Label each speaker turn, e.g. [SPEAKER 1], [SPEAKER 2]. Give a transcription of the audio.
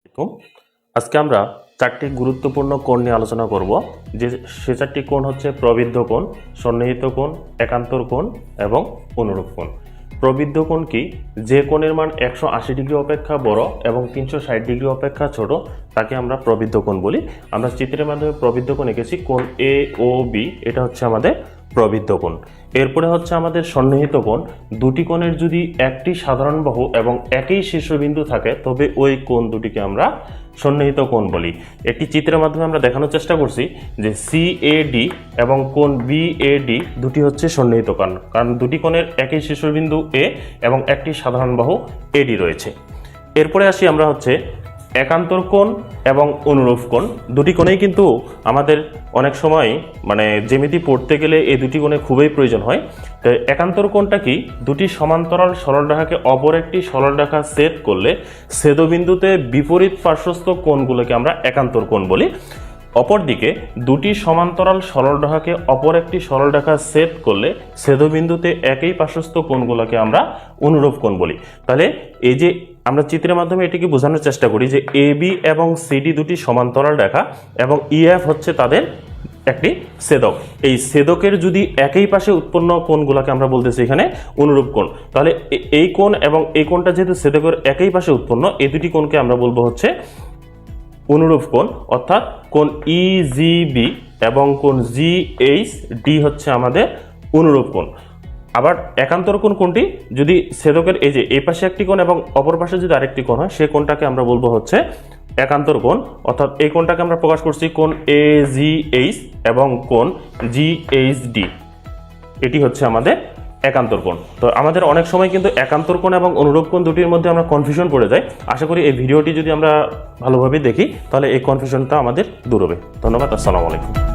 [SPEAKER 1] আলাইকুম। আজকে আমরা চারটি গুরুত্বপূর্ণ কোণ নিয়ে আলোচনা করব। সে চারটি কোণ হচ্ছে প্রবৃদ্ধ কোণ, সন্নিহিত কোণ, একান্তর কোণ এবং অনুরূপ কোণ। প্রবৃদ্ধ কোণ কি? যে কোণের মান 180 ডিগ্রি অপেক্ষা বড় এবং 360 ডিগ্রি অপেক্ষা ছোট তাকে আমরা প্রবৃদ্ধ কোণ বলি। আমরা চিত্রের মাধ্যমে প্রবৃদ্ধ কোণ এঁকেছি। কোণ এ ও বি, এটা হচ্ছে আমাদের প্রবৃদ্ধ কোণ। এরপরে হচ্ছে আমাদের সন্নিহিত কোণ। দুটি কোণের যদি একটি সাধারণ বাহু এবং একই শীর্ষবিন্দু থাকে তবে ওই কোণ দুটিকে আমরা সন্নিহিত কোণ বলি। একটি চিত্রের মাধ্যমে আমরা দেখানোর চেষ্টা করছি যে সিএডি এবং কোণ বিএডি দুটি হচ্ছে সন্নিহিত কোণ, কারণ দুটি কোণের একই শীর্ষবিন্দু এ এবং একটি সাধারণ বাহু এডি রয়েছে। এরপরে আসি আমরা হচ্ছে একান্তর কোণ এবং অনুরূপ কোণ। দুটি কোণেই কিন্তু আমাদের অনেক সময় জ্যামিতি পড়তে গেলে এই দুটি কোণে খুবই প্রয়োজন হয়। তো একান্তর কোণটা কি? দুটি সমান্তরাল সরলরেখাকে অপর একটি সরলরেখা ছেদ করলে ছেদবিন্দুতে বিপরীত পার্শ্বস্থ কোণগুলোকে আমরা একান্তর কোণ বলি। অপরদিকে দুটি সমান্তরাল সরলরেখাকে অপর একটি সরলরেখা ছেদ করলে ছেদবিন্দুতে একই পার্শ্বস্থ কোণগুলোকে আমরা অনুরূপ কোণ বলি। তাহলে এই যে আমরা চিত্রের মাধ্যমে এটিকে বোঝানোর চেষ্টা করি যে এ বি এবং সিডি দুটি সমান্তরাল রেখা এবং ইএফ হচ্ছে তাদের একটি ছেদক। এই ছেদকের যদি একই পাশে উৎপন্ন কোণগুলোকে আমরা বলতেছি এখানে অনুরূপ কোণ। তাহলে এই কোণ এবং এই কোণটা যেহেতু ছেদকের একই পাশে উৎপন্ন, এই দুটি কোণকে আমরা বলবো হচ্ছে অনুরূপ কোণ। অর্থাৎ কোণ ইজিবি এবং কোণ জিএইচডি হচ্ছে আমাদের অনুরূপ কোণ। আবার একান্তর কোণ কোনটি? যদি ছেদকের এই যে এই পাশে একটি কোণ এবং অপর পাশে যদি আরেকটি কোণ হয়, সেই কোণটাকে আমরা বলবো হচ্ছে একান্তর কোণ। অর্থাৎ এই কোণটাকে আমরা প্রকাশ করছি কোণ এজিএইচ এবং কোণ জিএইচডি, এটি হচ্ছে আমাদের একান্তর কোণ। তো আমাদের অনেক সময় কিন্তু একান্তর কোণ এবং অনুরূপ কোণ দুটির মধ্যে আমরা কনফিউশন পড়ে যাই। আশা করি এই ভিডিওটি যদি আমরা ভালোভাবে দেখি তাহলে এই কনফিউশনটা আমাদের দূর হবে। ধন্যবাদ। আসসালামু আলাইকুম।